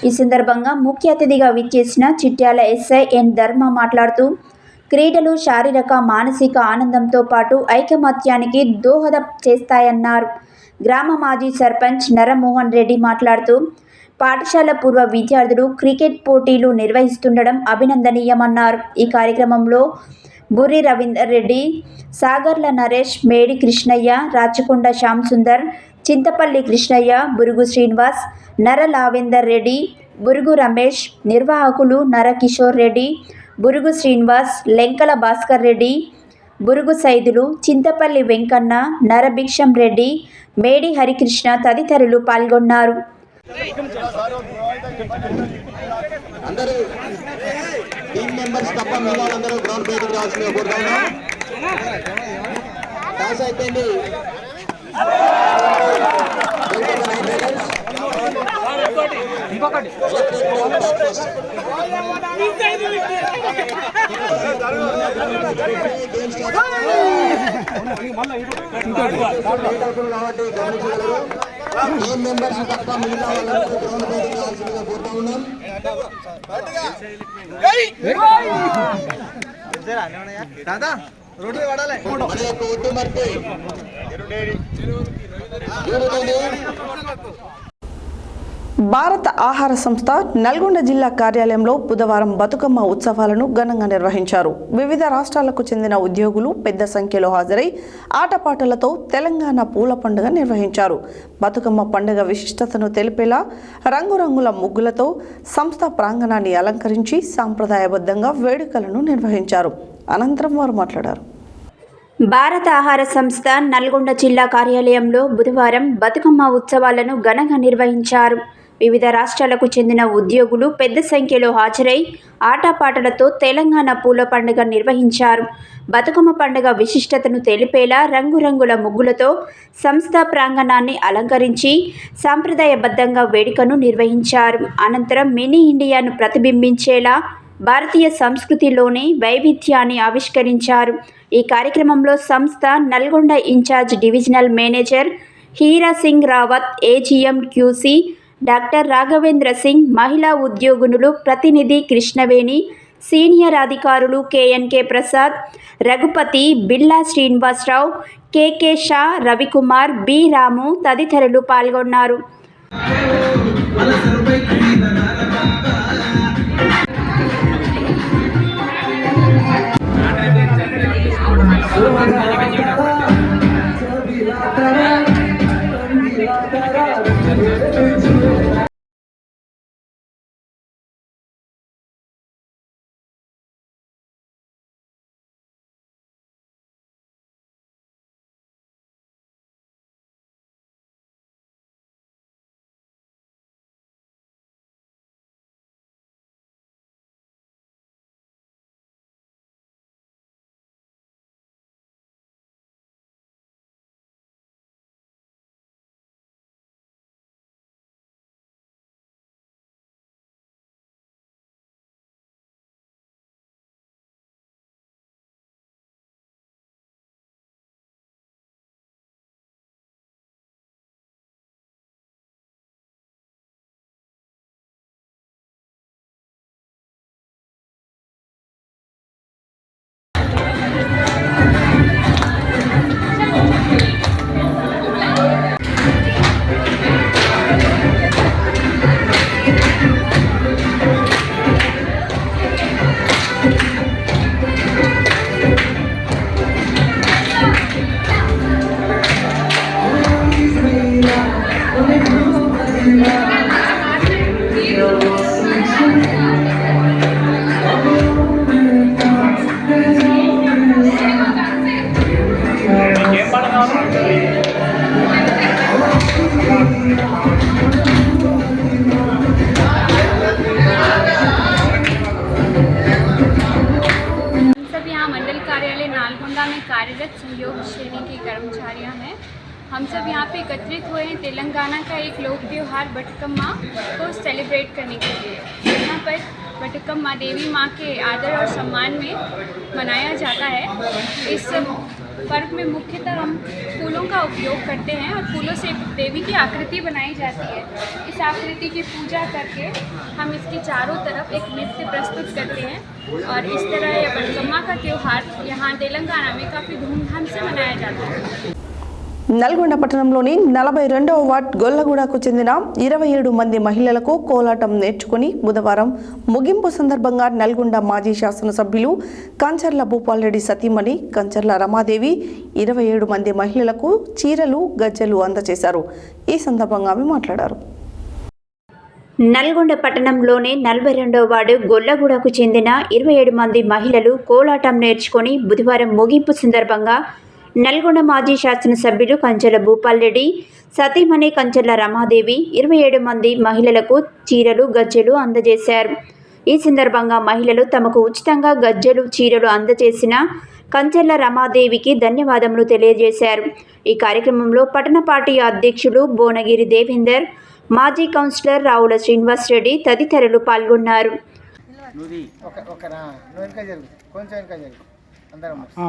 ఈ సందర్భంగా ముఖ్య అతిథిగా విచ్చేసిన చిట్యాల ఎస్ఐ ఎన్ ధర్మ మాట్లాడుతూ క్రీడలు శారీరక మానసిక ఆనందంతో పాటు ఐకమత్యానికి దోహదం చేస్తాయన్నారు. గ్రామ మాజీ సర్పంచ్ నరమోహన్ రెడ్డి మాట్లాడుతూ పాఠశాల పూర్వ విద్యార్థులు క్రికెట్ పోటీలు నిర్వహిస్తుండడం అభినందనీయమన్నారు. ఈ కార్యక్రమంలో బుర్రి రవీందర్ రెడ్డి, సాగర్ల నరేష్, మేడి కృష్ణయ్య, రాచకొండ శ్యామ్ సుందర్, చింతపల్లి కృష్ణయ్య, బురుగు శ్రీనివాస్, నర లావేందర్ రెడ్డి, బురుగు రమేష్, నిర్వాహకులు నర కిషోర్ రెడ్డి, బురుగు శ్రీనివాస్, లెంకల భాస్కర్ రెడ్డి, బురుగు సైదులు, చింతపల్లి వెంకన్న, నరభిక్షం రెడ్డి, మేడి హరికృష్ణ తదితరులు పాల్గొన్నారు. అందరూ టీమ్ మెంబర్స్ తప్ప మిగతా వాళ్ళందరూ గ్రౌండ్ బయటకు రావాల్సిందిగా కోరుతున్నాం. టాస్ అయిపోయింది. టీమ్ మెంబర్స్ తప్ప మిగతా వాళ్ళందరూ గ్రౌండ్ బయటకు రావాల్సిందిగా కోరుతా ఉన్నాం. మన యొక్క వట్టిమర్తి భారత ఆహార సంస్థ నల్గొండ జిల్లా కార్యాలయంలో బుధవారం బతుకమ్మ ఉత్సవాలను ఘనంగా నిర్వహించారు. వివిధ రాష్ట్రాలకు చెందిన ఉద్యోగులు పెద్ద సంఖ్యలో హాజరై ఆటపాటలతో తెలంగాణ పూల పండుగ నిర్వహించారు. బతుకమ్మ పండుగ విశిష్టతను తెలిపేలా రంగురంగుల ముగ్గులతో సంస్థ ప్రాంగణాన్ని అలంకరించి సాంప్రదాయబద్ధంగా వేడుకలను నిర్వహించారు. అనంతరం వారు మాట్లాడారు. భారత ఆహార సంస్థ నల్గొండ జిల్లా కార్యాలయంలో బుధవారం బతుకమ్మ ఉత్సవాలను ఘనంగా నిర్వహించారు. వివిధ రాష్ట్రాలకు చెందిన ఉద్యోగులు పెద్ద సంఖ్యలో హాజరై ఆటపాటలతో తెలంగాణ పూల పండుగ నిర్వహించారు. బతుకమ్మ పండుగ విశిష్టతను తెలిపేలా రంగురంగుల ముగ్గులతో సంస్థ ప్రాంగణాన్ని అలంకరించి సాంప్రదాయబద్ధంగా వేడుకను నిర్వహించారు. అనంతరం మినీ ఇండియాను ప్రతిబింబించేలా భారతీయ సంస్కృతిలోని వైవిధ్యాన్ని ఆవిష్కరించారు. ఈ కార్యక్రమంలో సంస్థ Nalgonda in charge divisional manager Hira Singh Rawat, AGM QC doctor Raghavendra Singh, మహిళా ఉద్యోగులు ప్రతినిధి కృష్ణవేణి, సీనియర్ అధికారులు కేఎన్కే ప్రసాద్, రఘుపతి, బిల్లా శ్రీనివాసరావు, కేకే షా, రవికుమార్, బి రాము తదితరులు పాల్గొన్నారు. कार्यरत सहयोग श्रेणी के कर्मचारियों हैं। हम सब यहाँ पे एकत्रित हुए हैं तेलंगाना का एक लोक त्यौहार बटुकम्मा को सेलिब्रेट करने के लिए। यहाँ पर बटुकम्मा देवी माँ के आदर और सम्मान में मनाया जाता है। इस पर्व में मुख्यतः हम फूलों का उपयोग करते हैं और फूलों से देवी की आकृति बनाई जाती है। इस आकृति की पूजा करके हम इसके चारों तरफ एक नृत्य प्रस्तुत करते हैं और इस तरह यह बटुकम्मा का त्यौहार यहाँ तेलंगाना में काफ़ी धूमधाम से मनाया जाता है। నల్గొండ పట్టణంలోని 42వ వార్డ్ గొల్లగూడకు చెందిన 27 మంది మహిళలకు కోలాటం నేర్చుకుని బుధవారం ముగింపు సందర్భంగా నల్గొండ మాజీ శాసనసభ్యులు కంచర్ల భూపాల్రెడ్డి సతీమణి కంచర్ల రమాదేవి 27 మంది మహిళలకు చీరలు గజ్జెలు అందజేశారు. ఈ సందర్భంగా ఆమె మాట్లాడారు. నల్గొండ పట్టణంలోని 42వ వార్డు గొల్లగూడకు చెందిన 27 మంది మహిళలు కోలాటం నేర్చుకుని బుధవారం ముగింపు సందర్భంగా నల్గొండ మాజీ శాసనసభ్యులు కంచర్ల భూపాల్రెడ్డి సతీమణి కంచర్ల రమాదేవి 27 మంది మహిళలకు చీరలు గజ్జెలు అందజేశారు. ఈ సందర్భంగా మహిళలు తమకు ఉచితంగా గజ్జెలు చీరలు అందజేసిన కంచర్ల రమాదేవికి ధన్యవాదములు తెలియజేశారు. ఈ కార్యక్రమంలో పట్టణ పార్టీ అధ్యక్షులు బోనగిరి దేవేందర్, మాజీ కౌన్సిలర్ రావుల శ్రీనివాసరెడ్డి తదితరులు పాల్గొన్నారు.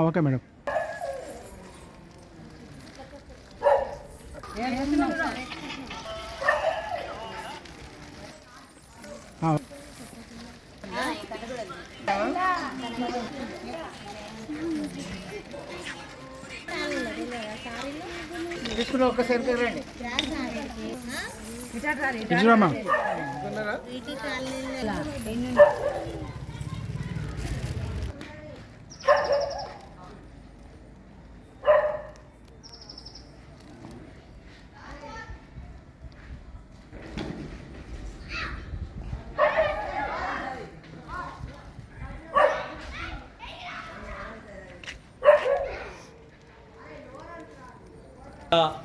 Okay madam. తీసుకుని ఒక్కసారి రండి.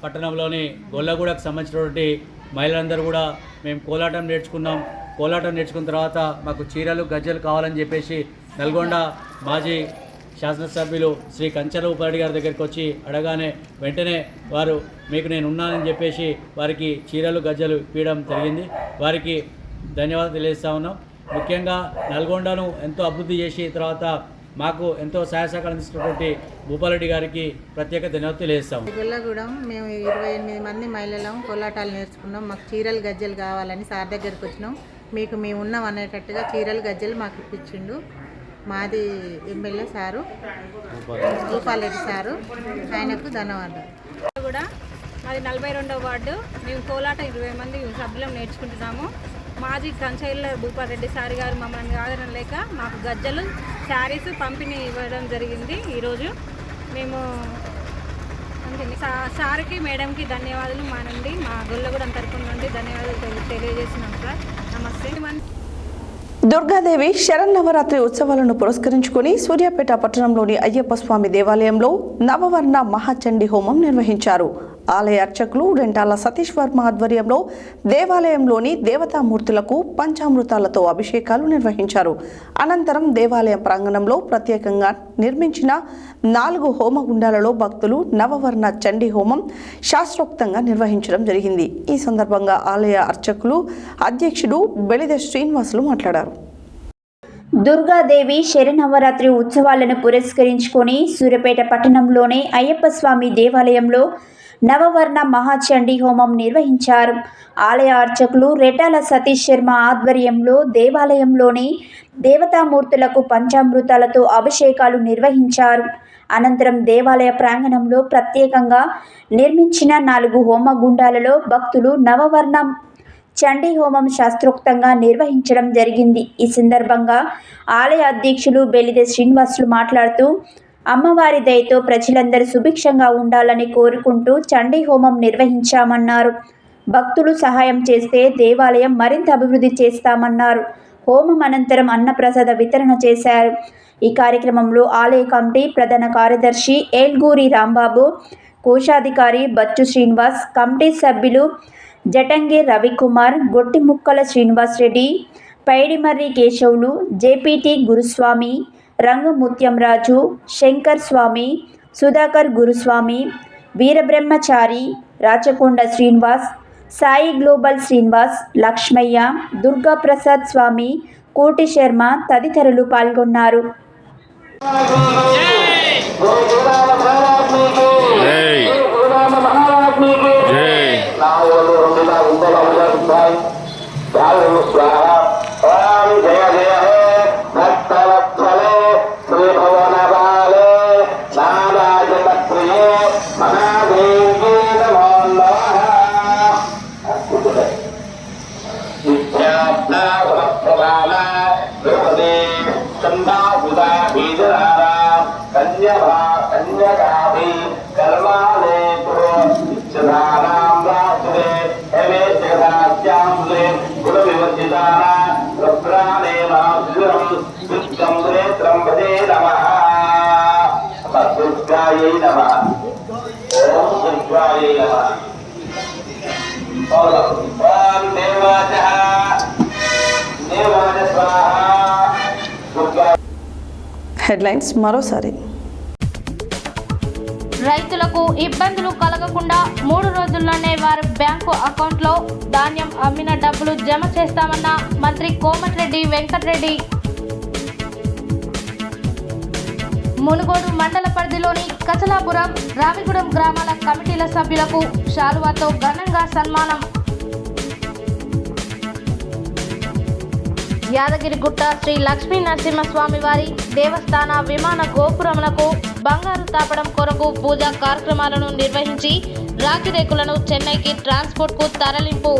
పట్టణంలోని గొల్లగూడకు సంబంధించినటువంటి మహిళలందరూ కూడా మేము కోలాటం నేర్చుకున్నాం. కోలాటం నేర్చుకున్న తర్వాత మాకు చీరలు గజ్జలు కావాలని చెప్పేసి నల్గొండ మాజీ శాసనసభ్యులు శ్రీ కంచల ఉపారెడ్డి గారి దగ్గరికి వచ్చి అడగానే వెంటనే వారు మీకు నేను ఉన్నానని చెప్పేసి వారికి చీరలు గజ్జలు ఇవ్వడం జరిగింది. వారికి ధన్యవాదాలు తెలియజేస్తా ఉన్నాం. ముఖ్యంగా నల్గొండను ఎంతో అభివృద్ధి చేసి తర్వాత మాకు ఎంతో సహాయ సహకారం అందిస్తున్నటువంటి భూపాలరెడ్డి గారికి ప్రత్యేక ధన్యవాదాలు తెలియజేస్తాము. గొల్లగూడెం మేము 28 మంది మహిళలం కోలాటాలు నేర్చుకున్నాం. మాకు చీరలు గజ్జలు కావాలని సార్ దగ్గరికి వచ్చినాం. మీకు మేము ఉన్నాం అనేటట్టుగా చీరలు గజ్జలు మాకు ఇప్పించిండు మాది ఎమ్మెల్యే సారు భూపాలరెడ్డి సారు, ఆయనకు ధన్యవాదాలు. కూడా మాది 42వ వార్డు. మేము కోలాట 20 మంది సభ్యులం నేర్చుకుంటున్నాము. మాజీ కంచైల భూపాలరెడ్డి సార్ గారు మమ్మల్ని ఆదరణ లేక మాకు గజ్జలు శారీస్ పంపిణీ ఇవ్వడం జరిగింది. ఈరోజు మేము సార్కి మేడంకి ధన్యవాదాలు మా నుండి, మా గొల్లగూడెం తరపున నుండి ధన్యవాదాలు తెలియజేస్తున్నాం సార్. నమస్తే. దుర్గాదేవి శరన్నవరాత్రి ఉత్సవాలను పురస్కరించుకుని సూర్యాపేట పట్టణంలోని అయ్యప్ప స్వామి దేవాలయంలో నవవర్ణ మహాచండీ హోమం నిర్వహించారు. ఆలయ అర్చకులు రెంటాల సతీష్ వర్మ ఆధ్వర్యంలో దేవాలయంలోని దేవతామూర్తులకు పంచామృతాలతో అభిషేకాలు నిర్వహించారు. అనంతరం దేవాలయం ప్రాంగణంలో ప్రత్యేకంగా నిర్మించిన 4 హోమగుండాలలో భక్తులు నవవర్ణ చండీ హోమం శాస్త్రోక్తంగా నిర్వహించడం జరిగింది. ఈ సందర్భంగా ఆలయ అర్చకులు అధ్యక్షుడు బెలిద శ్రీనివాసులు మాట్లాడారు. దుర్గాదేవి శరన్నవరాత్రి ఉత్సవాలను పురస్కరించుకొని సూర్యాపేట పట్టణంలోని అయ్యప్ప స్వామి దేవాలయంలో నవవర్ణ మహాచండీ హోమం నిర్వహించారు. ఆలయ అర్చకులు రెటాల సతీష్ శర్మ ఆధ్వర్యంలో దేవాలయంలోని దేవతామూర్తులకు పంచామృతాలతో అభిషేకాలు నిర్వహించారు. అనంతరం దేవాలయ ప్రాంగణంలో ప్రత్యేకంగా నిర్మించిన 4 హోమగుండాలలో భక్తులు నవవర్ణ చండీ హోమం శాస్త్రోక్తంగా నిర్వహించడం జరిగింది. ఈ సందర్భంగా ఆలయ అధ్యక్షులు బెలిద శ్రీనివాసులు మాట్లాడుతూ అమ్మవారి దయతో ప్రజలందరూ సుభిక్షంగా ఉండాలని కోరుకుంటూ చండీ హోమం నిర్వహించామన్నారు. భక్తులు సహాయం చేస్తే దేవాలయం మరింత అభివృద్ధి చేస్తామన్నారు. హోమం అనంతరం అన్నప్రసాద వితరణ చేశారు. ఈ కార్యక్రమంలో ఆలయ కమిటీ ప్రధాన కార్యదర్శి ఏల్గూరి రాంబాబు, కోశాధికారి బచ్చు శ్రీనివాస్, కమిటీ సభ్యులు జటంగి రవికుమార్, గొట్టిముక్కల శ్రీనివాస్ రెడ్డి, పైడిమర్రి కేశవులు, జేపీటీ గురుస్వామి, రంగముత్యం రాజు, శంకర్ స్వామి, సుధాకర్ గురుస్వామి, వీరబ్రహ్మచారి, రాచకొండ శ్రీనివాస్, సాయి గ్లోబల్ శ్రీనివాస్, లక్ష్మయ్య, దుర్గాప్రసాద్ స్వామి, కోటి శర్మ తదితరులు పాల్గొన్నారు. హెడ్లైన్స్ మరోసారి. రైతులకు ఇబ్బందులు కలగకుండా 3 రోజుల్లోనే వారి బ్యాంకు అకౌంట్లో ధాన్యం అమ్మిన డబ్బులు జమ చేస్తామన్న మంత్రి కోమటిరెడ్డి వెంకటరెడ్డి. మునుగోడు మండల పరిధిలోని కచలాపురం, రావిగూడెం గ్రామాల కమిటీల సభ్యులకు శాలువాతో ఘనంగా సన్మానం. యాదగిరిగుట్ట శ్రీ లక్ష్మీ నరసింహస్వామి వారి దేవస్థాన విమాన గోపురములకు బంగారు తాపడం కొరకు పూజా కార్యక్రమాలను నిర్వహించి రాగిరేకులను చెన్నైకి ట్రాన్స్పోర్ట్కు తరలింపు.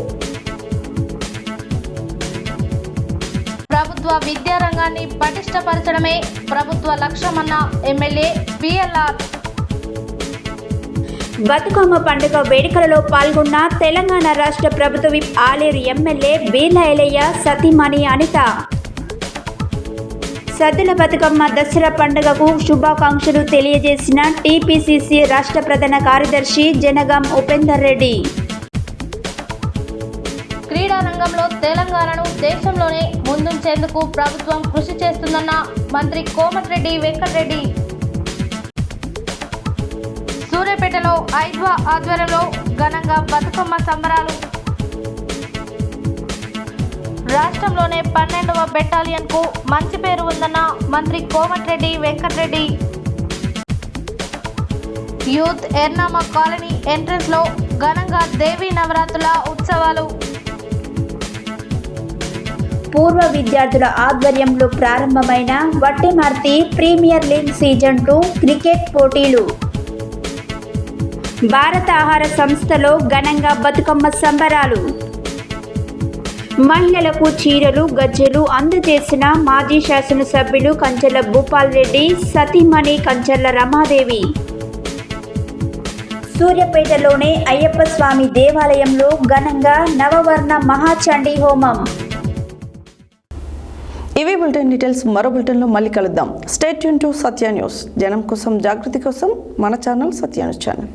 ప్రభుత్వ విద్యారంగాన్ని పటిష్టపరచడమే ప్రభుత్వ లక్ష్యమన్న ఎమ్మెల్యే పిఎల్ఆర్. బతుకమ్మ పండుగ వేడుకలలో పాల్గొన్న తెలంగాణ రాష్ట్ర ప్రభుత్వ విప్ ఆలేరు ఎమ్మెల్యే బీర్ల ఎలయ్య సతీమణి అనిత. సద్దుల బతుకమ్మ దసరా పండుగకు శుభాకాంక్షలు తెలియజేసిన టీపీసీసీ రాష్ట్ర ప్రధాన కార్యదర్శి జనగాం ఉపేందర్ రెడ్డి. క్రీడా రంగంలో తెలంగాణను దేశంలోనే ముందుంచేందుకు ప్రభుత్వం కృషి చేస్తుందన్న మంత్రి కోమటిరెడ్డి వెంకటరెడ్డి. సూర్యాపేటలో ఐద్వా ఆధ్వర్యంలో ఘనంగా బతుకమ్మ సంబరాలు. రాష్ట్రంలోనే 12వ బెటాలియన్కు మంచి పేరు ఉందన్న మంత్రి కోమటిరెడ్డి వెంకటరెడ్డి. యూత్ ఎర్నామా కాలనీ ఎంట్రన్స్లో ఘనంగా దేవీ నవరాత్రుల ఉత్సవాలు. పూర్వ విద్యార్థుల ఆధ్వర్యంలో ప్రారంభమైన వట్టెమార్తి ప్రీమియర్ లీగ్ సీజన్ 2 క్రికెట్ పోటీలు. భారత ఆహార సంస్థలో ఘనంగా బతుకమ్మ సంబరాలు. మహిళలకు చీరలు గజ్జెలు అందజేసిన మాజీ శాసనసభ్యులు కంచెల భూపాల్ రెడ్డి సతీమణి కంచెల రమాదేవి. సూర్యాపేటలోని అయ్యప్ప స్వామి దేవాలయంలో ఘనంగా నవవర్ణ మహాచండీ హోమం. ఇవి బులెటిన్ డీటెయిల్స్. మరో బులెటిన్లో మళ్ళీ కలుద్దాం. Stay tune to Satya news. జనం కోసం, జాగృతి కోసం మన ఛానల్ సత్య న్యూస్ ఛానల్.